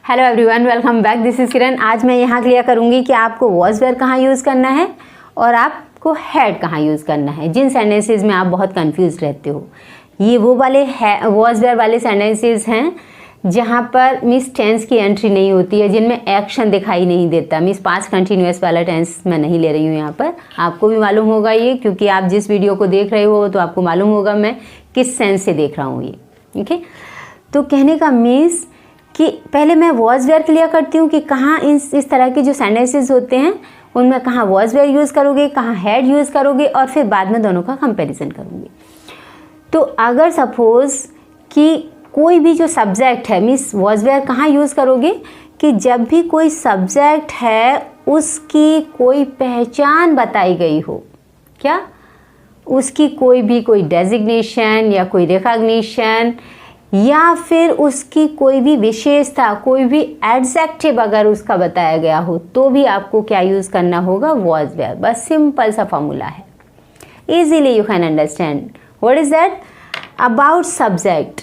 Hello everyone, welcome back. This is Kiran. आज मैं यहाँ क्लियर करूँगी कि आपको वॉज वेयर कहाँ यूज़ करना है और आपको हैड कहाँ यूज़ करना है। जिन सेंटेंसेस में आप बहुत कंफ्यूज रहते हो, ये वो वाले वॉज वेयर वाले सेंटेंसेस हैं जहाँ पर मिस टेंस की एंट्री नहीं होती है, जिनमें एक्शन दिखाई नहीं देता। मिस पास्ट कंटिन्यूअस वाला टेंस मैं नहीं ले रही हूँ यहाँ पर। आपको भी मालूम होगा ये, क्योंकि आप जिस वीडियो को देख रहे हो तो आपको मालूम होगा मैं किस सेंस से देख रहा हूँ ये। ठीक है, तो कहने का मीन्स कि पहले मैं वॉज वेयर क्लियर करती हूँ कि कहाँ इस तरह के जो सेंटेंसेस होते हैं उनमें कहाँ वॉज वेयर यूज़ करोगे, कहाँ हैड यूज़ करोगे, और फिर बाद में दोनों का कंपैरिजन करूँगी। तो अगर सपोज़ कि कोई भी जो सब्जेक्ट है, मीन्स वॉज वेयर कहाँ यूज़ करोगे कि जब भी कोई सब्जेक्ट है उसकी कोई पहचान बताई गई हो, क्या उसकी कोई डेजिग्नेशन या कोई रिकॉग्निशन या फिर उसकी कोई भी विशेषता, कोई भी एडजेक्टिव अगर उसका बताया गया हो, तो भी आपको क्या यूज़ करना होगा, वॉज वेयर। बस सिंपल सा फॉर्मूला है, easily you can understand. What is that? About subject,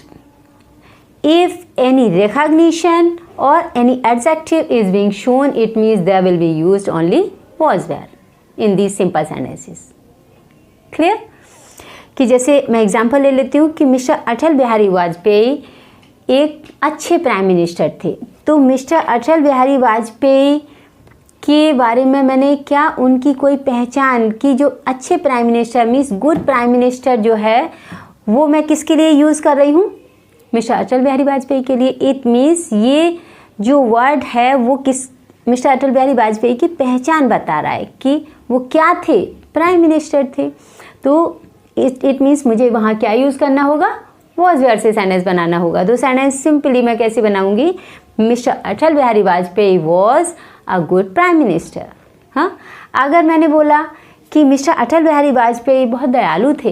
if any recognition or any adjective is being shown, it means there will be used only was where in these simple sentences. Clear? कि जैसे मैं example ले लेती हूँ कि mister Atal Bihari Vajpayee एक अच्छे prime minister थे। तो मिस्टर अटल बिहारी वाजपेयी के बारे में मैंने क्या उनकी कोई पहचान की, जो अच्छे prime minister means good prime minister जो है वो मैं किसके लिए यूज़ कर रही हूँ, मिस्टर अटल बिहारी वाजपेयी के लिए। इट मीन्स ये जो वर्ड है वो किस मिस्टर अटल बिहारी वाजपेयी की पहचान बता रहा है कि वो क्या थे, प्राइम मिनिस्टर थे। तो इट मीन्स मुझे वहाँ क्या यूज़ करना होगा, वॉज वेयर से सेंटेंस बनाना होगा। तो सेंटेंस सिंपली मैं कैसे बनाऊंगी, mister Atal Bihari Vajpayee was a good prime minister. हाँ, अगर मैंने बोला कि मिस्टर अटल बिहारी वाजपेयी बहुत दयालु थे,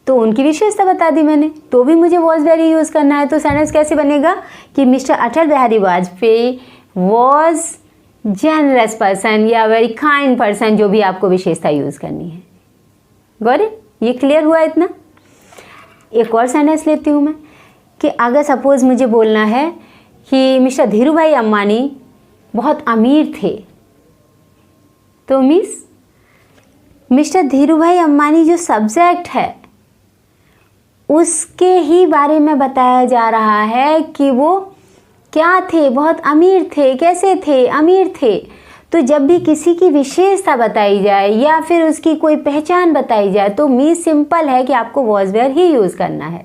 तो उनकी विशेषता बता दी मैंने, तो भी मुझे वॉज वेयर ही यूज़ करना है। तो सेंटेंस कैसे बनेगा कि mister Atal Bihari Vajpayee was generous person या वेरी काइंड पर्सन, जो भी आपको विशेषता यूज़ करनी है। Got it? ये क्लियर हुआ इतना? एक और सेंटेंस लेती हूँ मैं कि अगर सपोज मुझे बोलना है कि मिस्टर धीरू भाई अम्बानी बहुत अमीर थे, तो मीन्स मिस्टर धीरू भाई अम्बानी जो सब्जेक्ट है उसके ही बारे में बताया जा रहा है कि वो क्या थे, बहुत अमीर थे। कैसे थे? अमीर थे। तो जब भी किसी की विशेषता बताई जाए या फिर उसकी कोई पहचान बताई जाए, तो मीन्स सिंपल है कि आपको वॉज वेयर ही यूज़ करना है।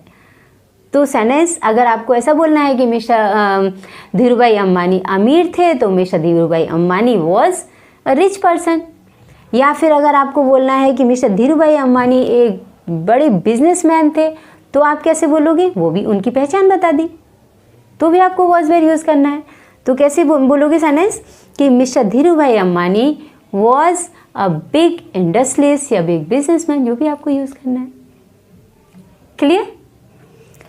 तो सेंटेंस अगर आपको ऐसा बोलना है कि मिस्टर धीरू भाई अम्बानी अमीर थे, तो मिस्टर धीरू भाई Ambani was a rich person. या फिर अगर आपको बोलना है कि मिस्टर धीरू भाई अम्बानी एक बड़े बिजनेसमैन थे, तो आप कैसे बोलोगे, वो भी उनकी पहचान बता दी, तो भी आपको वॉज वेयर यूज़ करना है। तो कैसे बोलोगे सेंटेंस कि मिस्टर धीरू भाई Ambani was a big industrialist या बिग बिजनेसमैन, जो भी आपको यूज़ करना है। क्लियर?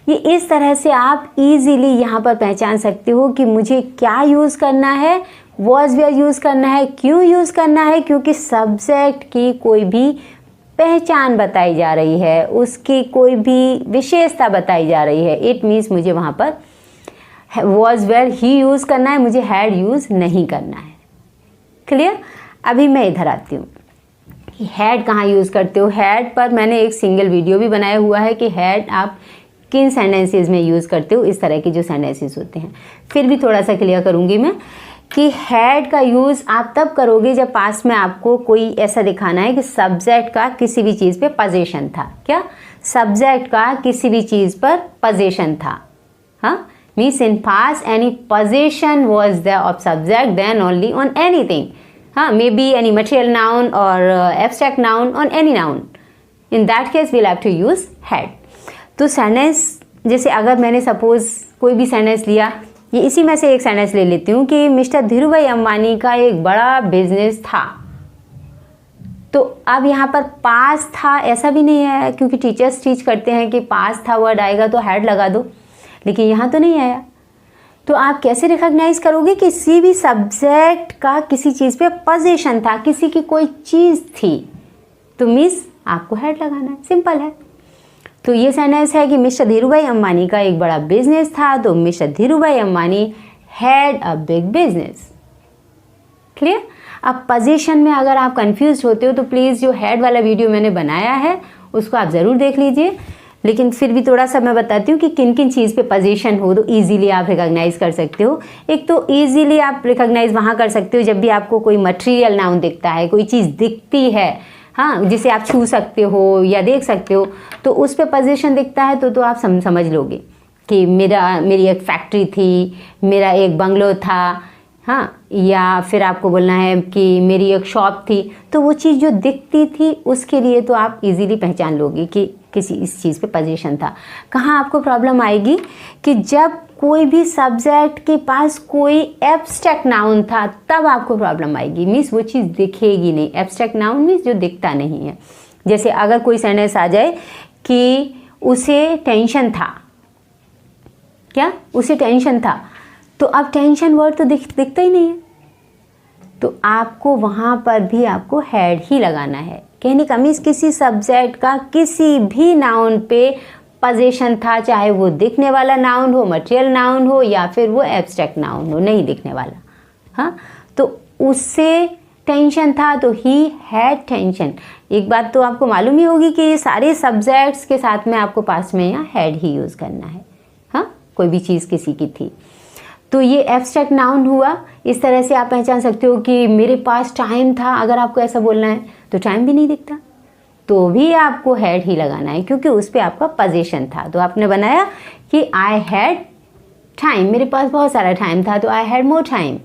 ये इस तरह से आप इजीली यहाँ पर पहचान सकते हो कि मुझे क्या यूज़ करना है, वॉज वेयर यूज़ करना है। क्यों यूज़ करना है? क्योंकि सब्जेक्ट की कोई भी पहचान बताई जा रही है, उसकी कोई भी विशेषता बताई जा रही है। इट मीन्स मुझे वहाँ पर वॉज वेयर ही यूज़ करना है, मुझे हैड यूज़ नहीं करना है। क्लियर? अभी मैं इधर आती हूँ कि हैड कहाँ यूज़ करते हो। हैड पर मैंने एक सिंगल वीडियो भी बनाया हुआ है कि हैड आप किन सेंटेंसेस में यूज़ करते हो, इस तरह के जो सेंटेंसेस होते हैं। फिर भी थोड़ा सा क्लियर करूँगी मैं कि हैड का यूज़ आप तब करोगे जब पास में आपको कोई ऐसा दिखाना है कि सब्जेक्ट का किसी भी चीज़ पे पोजीशन था। क्या? सब्जेक्ट का किसी भी चीज़ पर पोजीशन था। हाँ, means in past any position was there of subject, then only on anything. हाँ, may be any material noun और abstract noun on any noun, in that case will have to use had. तो sentence जैसे अगर मैंने suppose कोई भी sentence लिया, ये इसी में से एक सेंटेंस ले लेती हूँ कि मिस्टर धीरू भाई अम्बानी का एक बड़ा बिजनेस था। तो अब यहाँ पर पास था ऐसा भी नहीं आया, क्योंकि टीचर्स टीच करते हैं कि पास था वर्ड आएगा तो हैड लगा दो, लेकिन यहाँ तो नहीं आया। तो आप कैसे रिकॉग्नाइज करोगे कि किसी भी सब्जेक्ट का किसी चीज़ पे पोजीशन था, किसी की कोई चीज़ थी, तो मीन्स आपको हैड लगाना है। सिंपल है। तो ये सेंटेंस है कि मिस्टर धीरूभाई अंबानी का एक बड़ा बिजनेस था, तो mister Dhirubhai Ambani had a big business. Clear? अब पोजीशन में अगर आप कंफ्यूज होते हो तो प्लीज़ जो हेड वाला वीडियो मैंने बनाया है उसको आप ज़रूर देख लीजिए, लेकिन फिर भी थोड़ा सा मैं बताती हूँ कि किन किन चीज़ पे पोजीशन हो तो ईजिली आप रिकॉग्नाइज कर सकते हो। एक तो ईजिली आप रिकॉग्नाइज वहाँ कर सकते हो जब भी आपको कोई मटेरियल नाउन दिखता है, कोई चीज़ दिखती है, हाँ, जिसे आप छू सकते हो या देख सकते हो, तो उस पर पोजीशन दिखता है तो आप समझ लोगे कि मेरी एक फैक्ट्री थी, मेरा एक बंगलो था, हाँ, या फिर आपको बोलना है कि मेरी एक शॉप थी, तो वो चीज़ जो दिखती थी उसके लिए तो आप इजीली पहचान लोगे कि किसी इस चीज़ पे पोजीशन था। कहाँ आपको प्रॉब्लम आएगी कि जब कोई भी सब्जेक्ट के पास कोई एब्स्ट्रैक्ट नाउन था तब आपको प्रॉब्लम आएगी, मीन्स वो चीज़ दिखेगी नहीं। एब्स्ट्रैक्ट नाउन मीन्स जो दिखता नहीं है। जैसे अगर कोई सेंटेंस आ जाए कि उसे टेंशन था, क्या उसे टेंशन था, तो अब टेंशन वर्ड तो दिखता ही नहीं है, तो आपको वहाँ पर भी आपको हैड ही लगाना है। कहने का मीन्स किसी सब्जेक्ट का किसी भी नाउन पे पोजीशन था, चाहे वो दिखने वाला नाउन हो, मटेरियल नाउन हो, या फिर वो एब्स्ट्रैक्ट नाउन हो, नहीं दिखने वाला, हाँ, तो उससे टेंशन था तो ही हैड टेंशन। एक बात तो आपको मालूम ही होगी कि ये सारे सब्जेक्ट्स के साथ में आपको पास में यहाँ हैड ही यूज़ करना है, हाँ, कोई भी चीज़ किसी की थी तो ये एब्स्ट्रैक्ट नाउन हुआ। इस तरह से आप पहचान सकते हो कि मेरे पास टाइम था, अगर आपको ऐसा बोलना है तो टाइम भी नहीं दिखता तो भी आपको हैड ही लगाना है क्योंकि उस पर आपका पोजीशन था। तो आपने बनाया कि आई हैड टाइम, मेरे पास बहुत सारा टाइम था तो आई हैड मोर टाइम।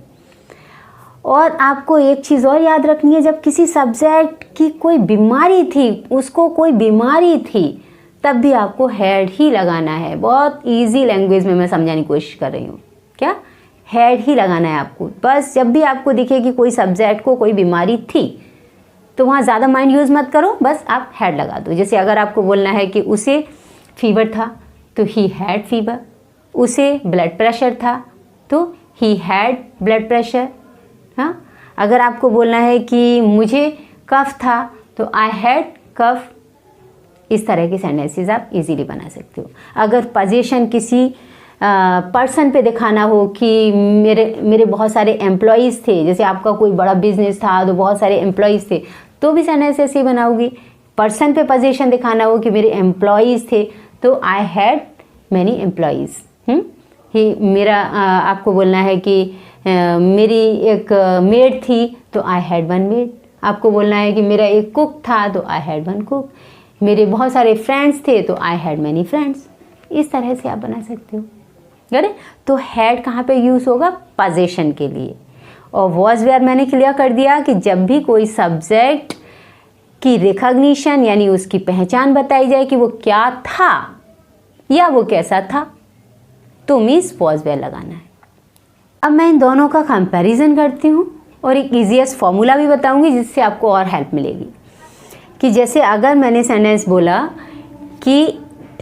और आपको एक चीज़ और याद रखनी है, जब किसी सब्जेक्ट की कोई बीमारी थी, उसको कोई बीमारी थी, तब भी आपको हैड ही लगाना है। बहुत ईजी लैंग्वेज में मैं समझाने की कोशिश कर रही हूँ, क्या हैड ही लगाना है आपको। बस जब भी आपको दिखे कि कोई सब्जेक्ट को कोई बीमारी थी तो वहाँ ज़्यादा माइंड यूज़ मत करो, बस आप हैड लगा दो। जैसे अगर आपको बोलना है कि उसे फीवर था तो ही हैड फीवर, उसे ब्लड प्रेशर था तो ही हैड ब्लड प्रेशर, हाँ। अगर आपको बोलना है कि मुझे कफ था तो आई हैड कफ। इस तरह की सेंटेंसेस आप इजीली बना सकते हो। अगर पोजीशन किसी पर्सन पे दिखाना हो कि मेरे बहुत सारे एम्प्लॉयज़ थे, जैसे आपका कोई बड़ा बिजनेस था तो बहुत सारे एम्प्लॉयज़ थे, तो भी सेंटेंस ऐसे ही बनाओगी। पर्सन पे पोजीशन दिखाना हो कि मेरे एम्प्लॉयज़ थे तो आई हैड मैनी एम्प्लॉयज़। ही मेरा आपको बोलना है कि मेरी एक मेड थी तो आई हैड वन मेड। आपको बोलना है कि मेरा एक कुक था तो आई हैड वन कुक। मेरे बहुत सारे फ्रेंड्स थे तो आई हैड मैनी फ्रेंड्स। इस तरह से आप बना सकते हो। अरे तो हैड कहाँ पे यूज़ होगा? पोजीशन के लिए। और वॉज वेयर मैंने क्लियर कर दिया कि जब भी कोई सब्जेक्ट की रिकॉग्निशन यानी उसकी पहचान बताई जाए कि वो क्या था या वो कैसा था तो मीन्स वॉज वेयर लगाना है। अब मैं इन दोनों का कंपैरिजन करती हूँ और एक ईजीएस्ट फॉर्मूला भी बताऊंगी जिससे आपको और हेल्प मिलेगी। कि जैसे अगर मैंने सेंटेंस बोला कि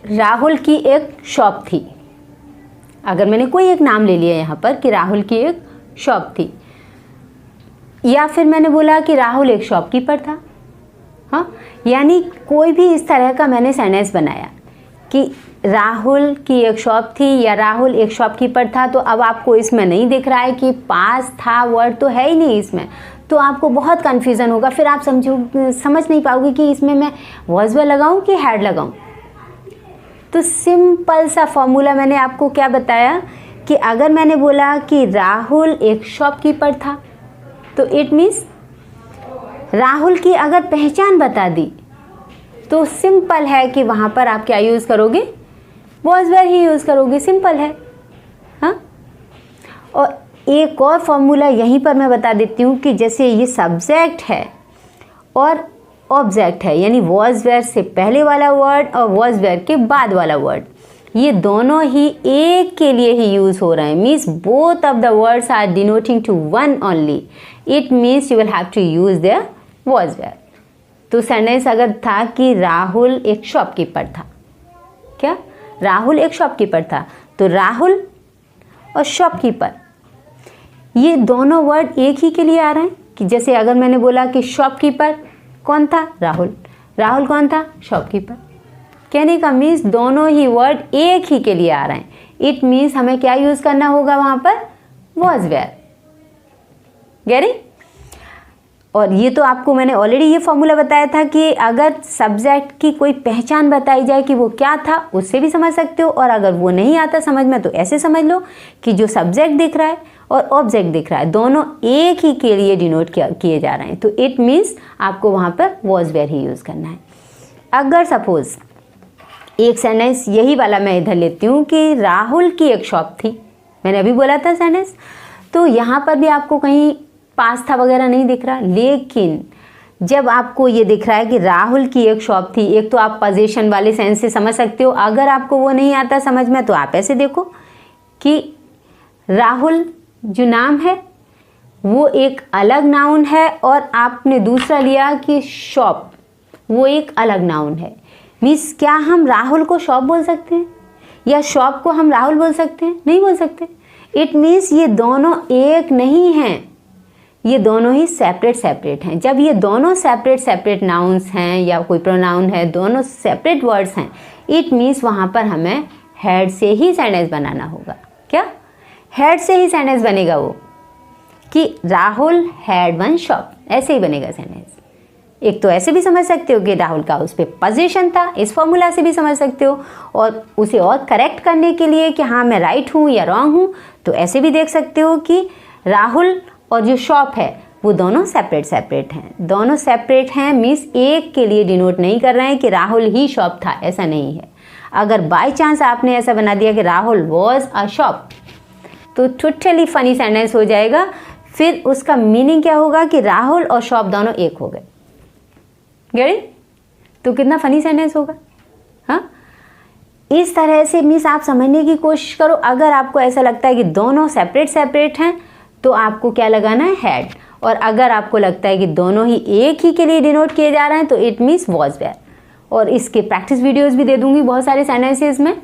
राहुल की एक शॉप थी, अगर मैंने कोई एक नाम ले लिया यहाँ पर कि राहुल की एक शॉप थी, या फिर मैंने बोला कि राहुल एक शॉपकीपर था, हाँ, यानी कोई भी इस तरह का मैंने सेंटेंस बनाया कि राहुल की एक शॉप थी या राहुल एक शॉपकीपर था, तो अब आपको इसमें नहीं दिख रहा है कि पास था वर्ड तो है ही नहीं इसमें, तो आपको बहुत कन्फ्यूज़न होगा। फिर आप समझ नहीं पाओगे कि इसमें मैं वॉज वेयर लगाऊं कि हैड लगाऊं। तो सिंपल सा फॉर्मूला मैंने आपको क्या बताया कि अगर मैंने बोला कि राहुल एक शॉपकीपर था तो इट मीन्स राहुल की अगर पहचान बता दी तो सिंपल है कि वहाँ पर आप क्या यूज़ करोगे? वॉज वेयर ही यूज़ करोगे, सिंपल है, हाँ। और एक और फॉर्मूला यहीं पर मैं बता देती हूँ कि जैसे ये सब्जेक्ट है और ऑब्जेक्ट है, यानी वॉज वेयर से पहले वाला वर्ड और वॉज वेयर के बाद वाला वर्ड, ये दोनों ही एक के लिए ही यूज़ हो रहे हैं। Means both of the words are denoting to one only. It means you will have to use there was where. तो सेंटेंस अगर था कि राहुल एक शॉपकीपर था, क्या राहुल एक शॉपकीपर था, तो राहुल और शॉपकीपर ये दोनों वर्ड एक ही के लिए आ रहे हैं। कि जैसे अगर मैंने बोला कि शॉपकीपर कौन था? राहुल। राहुल कौन था? शॉपकीपर। कहने का मीन्स दोनों ही वर्ड एक ही के लिए आ रहे हैं। इट मीन्स हमें क्या यूज करना होगा वहां पर, वॉज वेयर। गैरी, और ये तो आपको मैंने ऑलरेडी ये फॉर्मूला बताया था कि अगर सब्जेक्ट की कोई पहचान बताई जाए कि वो क्या था, उससे भी समझ सकते हो, और अगर वो नहीं आता समझ में तो ऐसे समझ लो कि जो सब्जेक्ट दिख रहा है और ऑब्जेक्ट दिख रहा है दोनों एक ही के लिए डिनोट किए जा रहे हैं, तो इट मीन्स आपको वहाँ पर वॉज वेयर ही यूज़ करना है। अगर सपोज एक सेंटेंस यही वाला मैं इधर लेती हूँ कि राहुल की एक शॉप थी, मैंने अभी बोला था सेंटेंस, तो यहाँ पर भी आपको कहीं पास्ता वगैरह नहीं दिख रहा, लेकिन जब आपको ये दिख रहा है कि राहुल की एक शॉप थी, एक तो आप पोजीशन वाले सेंस से समझ सकते हो। अगर आपको वो नहीं आता समझ में तो आप ऐसे देखो कि राहुल जो नाम है वो एक अलग नाउन है, और आपने दूसरा लिया कि शॉप वो एक अलग नाउन है। मीन्स क्या हम राहुल को शॉप बोल सकते हैं या शॉप को हम राहुल बोल सकते हैं? नहीं बोल सकते। इट मीन्स ये दोनों एक नहीं हैं, ये दोनों ही सेपरेट हैं। जब ये दोनों सेपरेट नाउन्स हैं या कोई प्रोनाउन है, दोनों सेपरेट वर्ड्स हैं, इट मीन्स वहाँ पर हमें हैड से ही सेंटेंस बनाना होगा। क्या? हैड से ही सेंटेंस बनेगा वो, कि राहुल हैड वन शॉप, ऐसे ही बनेगा सेंटेंस। एक तो ऐसे भी समझ सकते हो कि राहुल का उस पर पोजीशन था, इस फॉर्मूला से भी समझ सकते हो, और उसे और करेक्ट करने के लिए कि हाँ मैं राइट हूँ या रॉन्ग हूँ, तो ऐसे भी देख सकते हो कि राहुल और जो शॉप है वो दोनों सेपरेट हैं। दोनों सेपरेट हैं मीन्स एक के लिए डिनोट नहीं कर रहे हैं कि राहुल ही शॉप था, ऐसा नहीं है। अगर बाय चांस आपने ऐसा बना दिया कि राहुल वॉज अ शॉप, तो टोटली फनी सेंटेंस हो जाएगा। फिर उसका मीनिंग क्या होगा कि राहुल और शॉप दोनों एक हो गए। Get it? तो कितना फनी सेंटेंस होगा। हाँ, इस तरह से मीन्स आप समझने की कोशिश करो। अगर आपको ऐसा लगता है कि दोनों सेपरेट हैं तो आपको क्या लगाना है, हैड। और अगर आपको लगता है कि दोनों ही एक ही के लिए डिनोट किए जा रहे हैं तो इट मीन्स वॉज वेयर। और इसके प्रैक्टिस वीडियोस भी दे दूंगी बहुत सारे सेंटेंसेस में।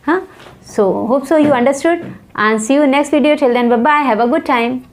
हाँ, so hope so you understood and see you next video. Till then bye bye, have a good time.